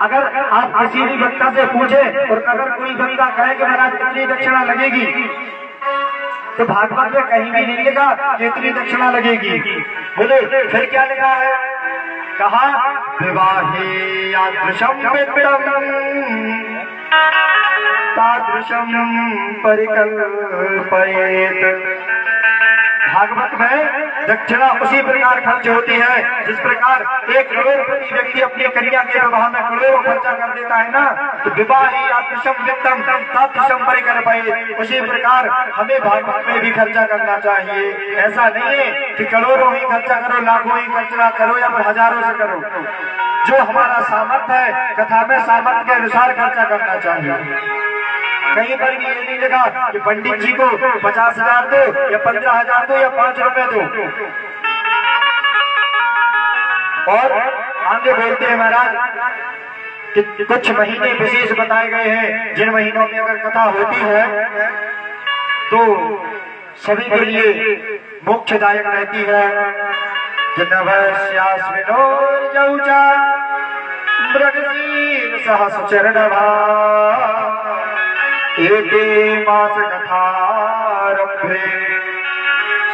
अगर आप किसी भी वक्ता से पूछे और अगर कोई वक्ता कहे कि महाराज कितनी दक्षिणा लगेगी, तो भागवत में कहीं भी नहीं लिखा कितनी दक्षिणा लगेगी। बोले फिर क्या लिखा है? कहा विवाहे यादृशम विद्यम तादृशम परिकल्पयेत। भागवत में दक्षिणा उसी प्रकार खर्च होती है जिस प्रकार 1 करोड़पति व्यक्ति अपनी कन्या के विवाह में करोड़ों खर्चा कर देता है ना, तो विवाह यादृशम वित्तम तादृशम परिकल्पयेत। उसी प्रकार हमें भागवत में भी खर्चा करना चाहिए। ऐसा नहीं है कि करोड़ों ही खर्चा करो, लाखों ही खर्चा करो या फिर हजारों से करो। जो हमारा सामर्थ्य है कथा में सामर्थ्य के अनुसार खर्चा करना चाहिए। कहीं पर भी ये नहीं लिखा कि पंडित जी को 50,000 दो या 15,000 दो या 5 रुपए दो। और आगे बोलते हैं महाराज कि कुछ महीने विशेष बताए गए हैं जिन महीनों में अगर कथा होती है तो सभी के लिए मोक्षदायक रहती है। जिनवश्यास्मिनोर्जौचा मृगशीर सहस्रचरणभा एके मास कथारंभे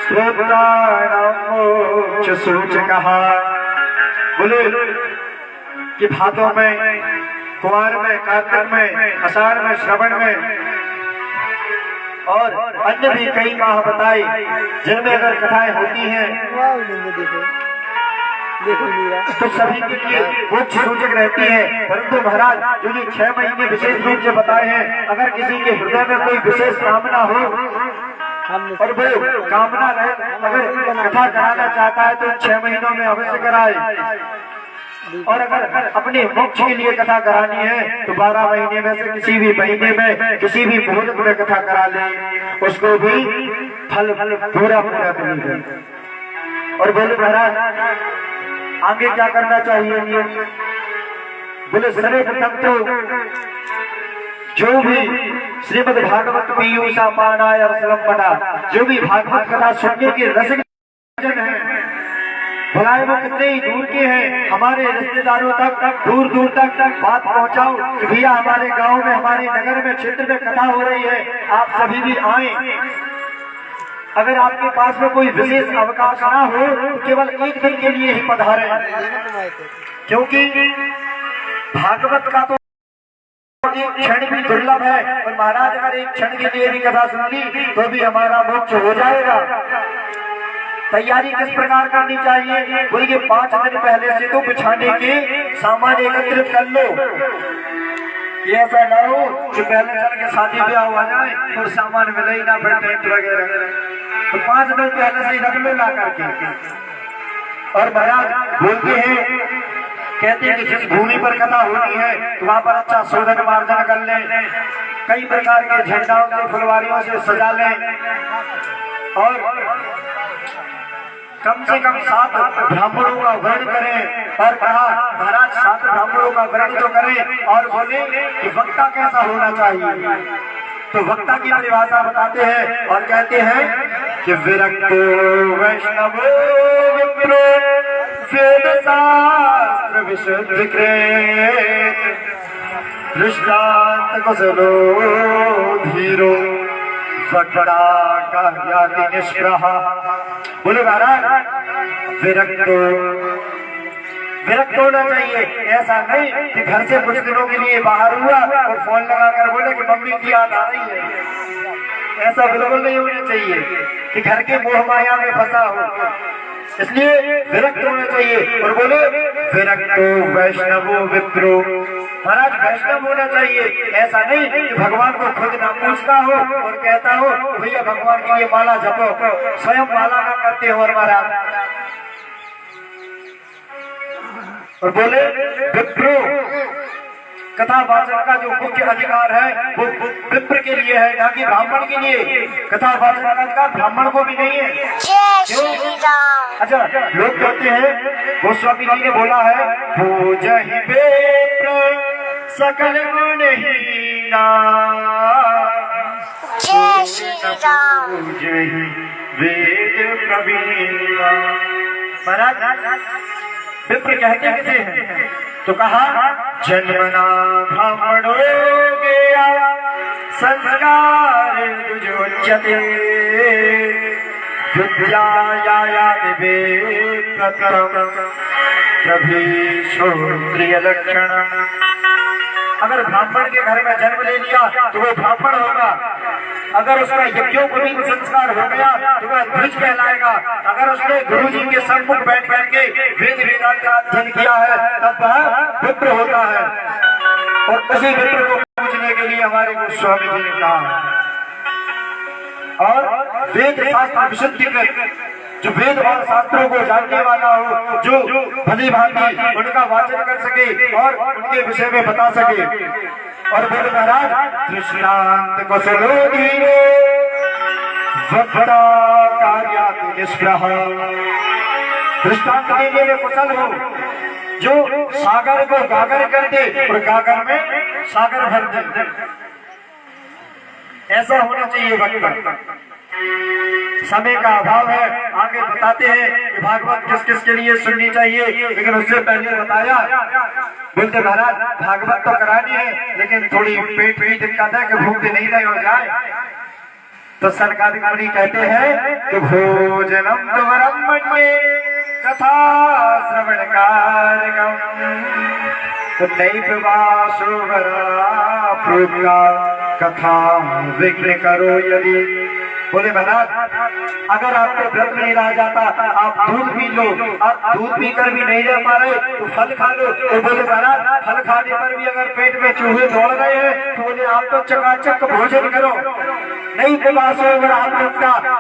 श्रोत्राणां मोक्ष सूचकः। बोले कि भादों में, कुमार में, कार्तिक में, आषाढ़ में, श्रवण में और अन्य भी कई माह बताए जिनमें अगर कथाएं होती हैं तो सभी के लिए मोक्ष सूचक रहती है। परंतु महाराज जो ये 6 महीने विशेष रूप से बताए हैं, अगर किसी के हृदय में कोई विशेष कामना हो और वो कामना रहे, अगर कथा कराना चाहता है तो 6 महीनों में अवश्य कराए। और अगर अपने मोक्ष के लिए कथा करानी है तो 12 महीने में से किसी भी महीने में किसी भी मुहूर्त में कथा करा ले, उसको भी फल पूरा मिलेगा। और बोले महाराज आगे क्या करना चाहिए? बोले सर्वप्रथम तो जो भी श्रीमद् भागवत पीयूषा पानाय रसलम पढ़ा, जो भी भागवत कथा सुनने के रसिक जन है, भलाए वो कितने ही दूर के हैं, हमारे रिश्तेदारों तक दूर दूर तक बात पहुंचाओ कि भैया हमारे गांव में, हमारे नगर में, क्षेत्र में कथा हो रही है, आप सभी भी आए। अगर आपके पास में कोई विशेष अवकाश ना हो तो केवल 1 दिन के लिए ही पधारें, क्योंकि भागवत का तो एक क्षण भी दुर्लभ है। और महाराज अगर 1 क्षण के लिए भी कथा सुन ली तो भी हमारा मोक्ष हो जाएगा। तैयारी किस प्रकार करनी चाहिए? बोलिए 5 दिन पहले से तो बिछाने के सामान एकत्रित कर लो। ये ऐसा ना हो कि पहले चल के शादी ब्याह हो जाए और सामान मिले ही ना, फिर टेंट वगैरह। तो 5 दिन पहले से ही रख लो ला करके। और महाराज बोलते हैं, कहते हैं कि जिस भूमि पर कथा होनी है तो वहाँ पर अच्छा शोधन मार्जन कर लें, कई प्रकार के झंडाओं से, फुलवारियों से सजा लें और कम से कम 7 ब्राह्मणों का वर्ण करें। और कहा महाराज 7 ब्राह्मणों का वर्ण तो करें और बोले कि वक्ता कैसा होना चाहिए। तो वक्ता की परिभाषा बताते हैं और कहते हैं कि विरक्तो वैष्णवो विप्रो वेद शास्त्र विशुद्धिकृत दृष्टांत कुशलो धीरो वक्ता कहयाति निष्प्रह। बोले महाराज विरक्त होना चाहिए। ऐसा नहीं कि घर से कुछ दिनों के लिए बाहर हुआ और फोन लगाकर बोले कि मम्मी की याद आ रही है। ऐसा बिल्कुल नहीं होना चाहिए कि घर के मोह माया में फंसा हो। इसलिए विरक्त होना चाहिए। और बोले विरक्तो वैष्णवो विप्रो, महाराज वैष्णव होना चाहिए। ऐसा नहीं कि भगवान को खुद ना पूछता हो और कहता हो भैया भगवान की ये माला जपो, स्वयं माला ना करते हो। और महाराज और बोले विप्रो, कथा वाचन का जो मुख्य अधिकार है वो विप्र के लिए है, ना कि ब्राह्मण के लिए। कथा वाचन का अधिकार ब्राह्मण को भी नहीं है। क्यों? अच्छा, लोग कहते हैं, गोस्वामी जी ने बोला है पूजहि विप्र सकल गुणहीना, पूजहि वेद प्रवीणा। महाराज विप्र कहते किसे हैं? तो कहा जन्मना ब्राह्मणो गया संस्कार दुजोच्यते विद्याया विवेकतरम् प्रभीषोत्रिय लक्षणम्। अगर ब्राह्मण के घर में जन्म ले लिया तो वो ब्राह्मण होगा। अगर उसका यज्ञोपवीत संस्कार हो गया तो वह द्विज कहलाएगा। अगर उसने गुरु जी के सम्मुख बैठ करके वेद वेदांत का अध्ययन किया है तब वह विप्र होता है। और उसी विप्र को पूजने के लिए हमारे गोस्वामी जी ने कहा। और वेद शास्त्र विशुद्धि कर जो वेद और शास्त्रों को जानने वाला हो, जो भली भांति उनका वाचन कर सके और उनके विषय में बता सके। और बोले महाराज दृष्टांत को सुनो धीरे वक्ता कार्याति निष्प्रह। दृष्टांत देने में कुशल हो, जो सागर को गागर कर दे और गागर में सागर भर दे, ऐसा होना चाहिए वक्ता। समय का अभाव है, आगे बताते हैं कि भागवत किस किस के लिए सुननी चाहिए, लेकिन उससे पहले बताया। बोलते महाराज भागवत तो करानी है लेकिन थोड़ी पेट की दिक्कत है कि भूख नहीं रही हो जाए। तो सरकारी मुनि कहते हैं कि भोजनम दुवरम कथा श्रवण कारकम कथा विघ्न करो यदि। बोले महाराज अगर आपको व्रत नहीं रह जाता आप दूध पी लो, आप दूध पीकर भी नहीं रह पा रहे तो फल खा लो। तो बोले महाराज फल खाने पर भी अगर पेट में चूहे दौड़ रहे हैं तो बोले आप तो चकाचक भोजन करो। नहीं पिपासो आप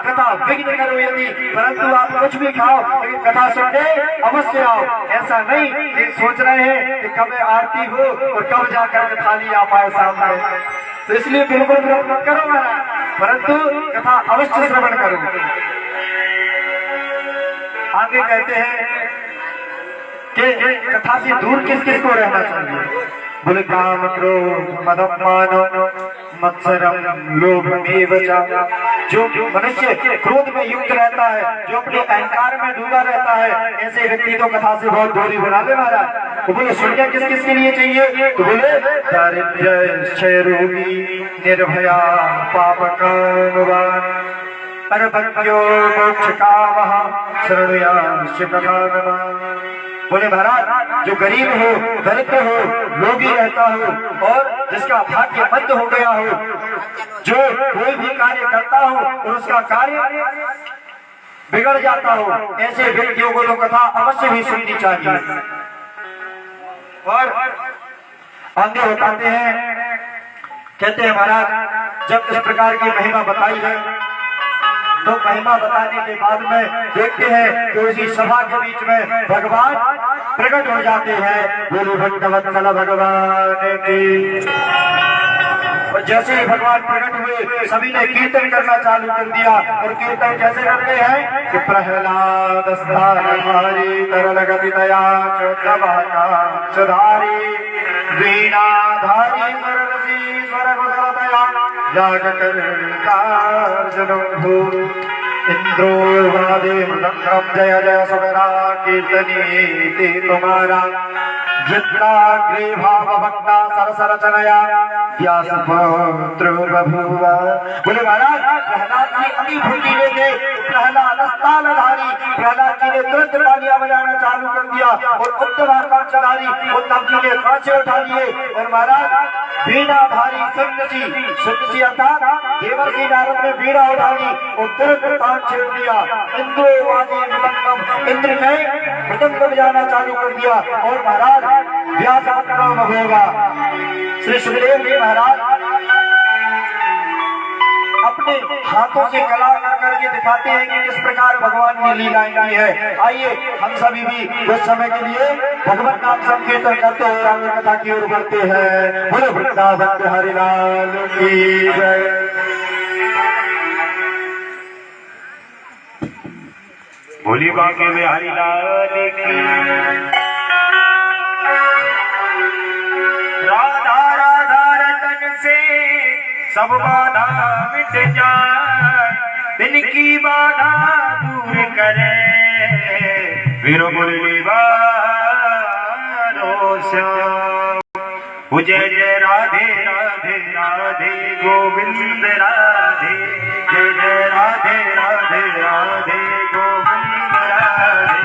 कथा विघ्न करो यदि, परंतु आप कुछ भी खाओ लेकिन कथा सुनने अवश्य आओ। ऐसा नहीं ये सोच रहे हैं कि कब आरती हो और कब जाकर थाली आ पाए सामने, तो इसलिए बिल्कुल व्रत मत करो महाराज, परंतु कथा अवश्य श्रवण करो। आगे कहते हैं कि कथा से दूर किस किस को रहना चाहिए। बोले काम क्रोध मदमान मत्सरम लोभमेव च। जो मनुष्य क्रोध में युक्त रहता है, जो अपने अहंकार में डूबा रहता है, ऐसे व्यक्ति तो कथा से बहुत दूरी बना ले महाराज। तो बोले सुनिए किस किस के लिए चाहिए। तो बोले दारिद्र्य क्षय रोगी निर्भया पाप कामवान परभक्यो मोक्ष कामः शरणुयास्य कथानमः। बोले महाराज जो गरीब हो, दरिद्र हो, रोगी रहता हो और जिसका भाग्य बंद हो गया हो, जो कोई भी कार्य करता हो और उसका कार्य बिगड़ जाता हो, ऐसे व्यक्तियों को तो कथा अवश्य भी सुननी चाहिए। और आगे बताते हैं, कहते हैं महाराज जब इस प्रकार की महिमा बताई है तो महिमा बताने के बाद में देखते हैं कि उसी सभा के बीच में भगवान प्रकट हो जाते हैं। बोलो भक्तवत्सल भगवान की। और जैसे ही भगवान प्रकट हुए सभी ने कीर्तन करना चालू कर दिया। और कीर्तन कैसे करते हैं कि प्रहलाद स्थानधारी तरल गति दया चोधारी वीणाधारी सरसी स्वर दया याग इंद्रो वादे मृदंगम जय जय सुगरा कीर्तनी तुम्हारा वृद्धाग्रे भाव भक्ता सरसर चनया व्यास पुत्र बभुआ। बोले महाराज प्रहलाद जी अभी भूखी हुए थे, प्रहलाद तालधारी प्रहलाद जी ने तुरंत तालियां बजाना चालू कर दिया और उत्तराकांक्षधारी उद्धव जी ने कांचे उठा लिए। और महाराज वीणाधारी सन्नसी अर्थात देवर्षि नारद ने वीणा उठा ली और तुरंत ताल छेड़ दिया। इंद्रवादी मृदंगम इंद्र ने मृदंग बजाना चालू कर दिया। और महाराज व्यास नाम होगा। श्री सुखदेव जी महाराज अपने हाथों से कला करके दिखाते हैं कि किस प्रकार भगवान ने लीलाएं की है। आइए हम सभी भी कुछ समय के लिए भगवान नाम संकीर्तन करते हुए आगे कथा की ओर बढ़ते हैं। बोलो वृंदावन हरिलाल की जय। भोली बांके में हरिलाल की। राधा राधा रतन से सब बाधा मिट जाए, इनकी बाधा दूर करे वीर मुरली बाल। श्याम। जय जय राधे राधे राधे गोविंद राधे, जय जय राधे राधे राधे गोविंद राधे।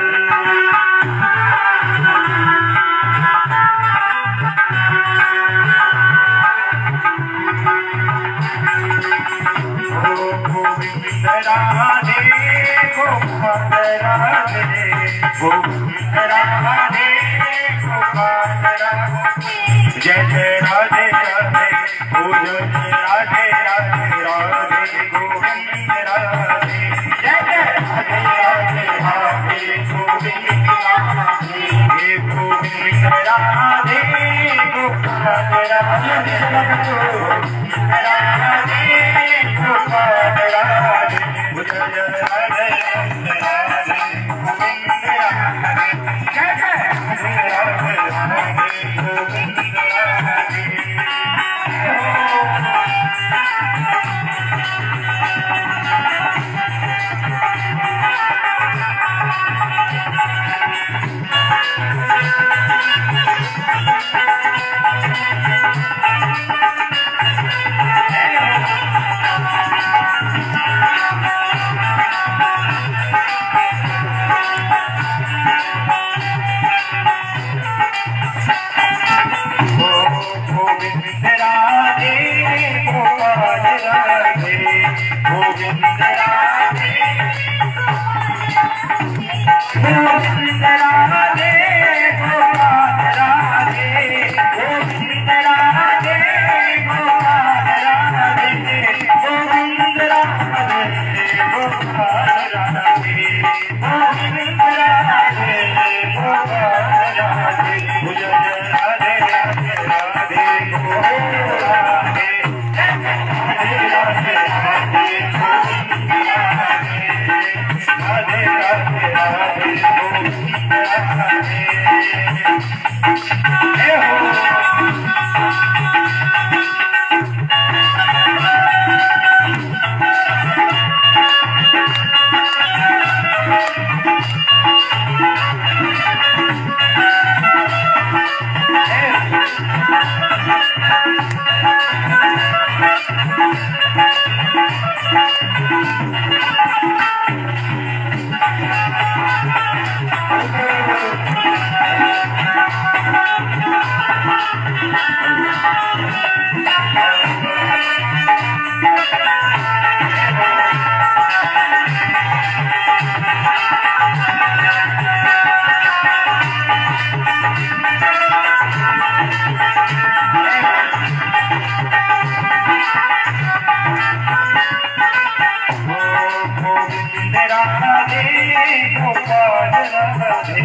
गोविंद राधे गोपाल राधे, गोविंद राधे गोपाल राधे। जय जय राधे राधे, ओ जय राधे राधे राधे गोविंद राधे। जय जय राधे राधे राधे गोविंद राधे, हे गोविंद राधे गोपाल राधे, गोविंद राधे गोपाल राधे। जय जय राधे राधे राधे गोविंद राधे, जय जय राधे राधे राधे गोविंद राधे। गोविंद राधे गोपाल राधे, गोविंद राधे गोविंद राधे गोपाल राधे, गोविंद राधे गोपाल राधे, गोविंद राधे गोपाल राधे, गोविंद राधे गोपाल राधे। जय जय राधे राधे राधे गोविंद राधे, राधे राधे राधे गोविंद राधे, राधे राधे राधे गोविंद राधे। हे गोविंद राधे गोपाल राधे, गोविंद राधे गोपाल राधे,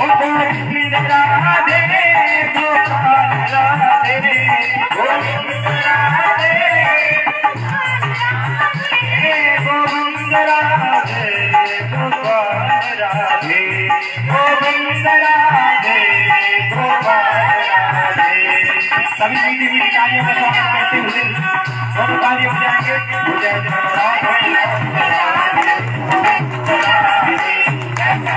गोविंद राधे गोपाल राधे, गोविंद राधे गोविंद राधे गोपाल राधे, गोविंद राधे गोपाल राधे। सभी मीठी मीठी तालियों का स्वागत करते हुए दोनों ताली हो जाएंगे। जय जय राधे राधे राधे गोविंद राधे, जय जय राधे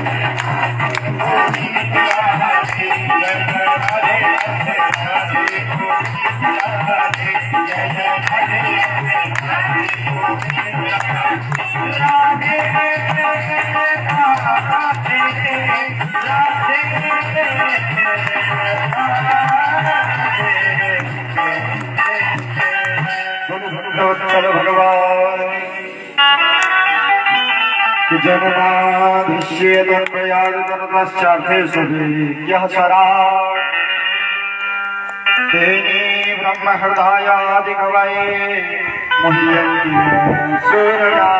राधे राधे गोविंद राधे, जय जय राधे राधे राधे गोविंद राधे, जय जय राधे राधे राधे गोविंद राधे। राधे चलो भगवान जननाभिषेदर्पयादर्पश्चार्थे सभी यः सरा तेने ब्रह्म हृदयादिकवये मुह्यन्ति सूरया।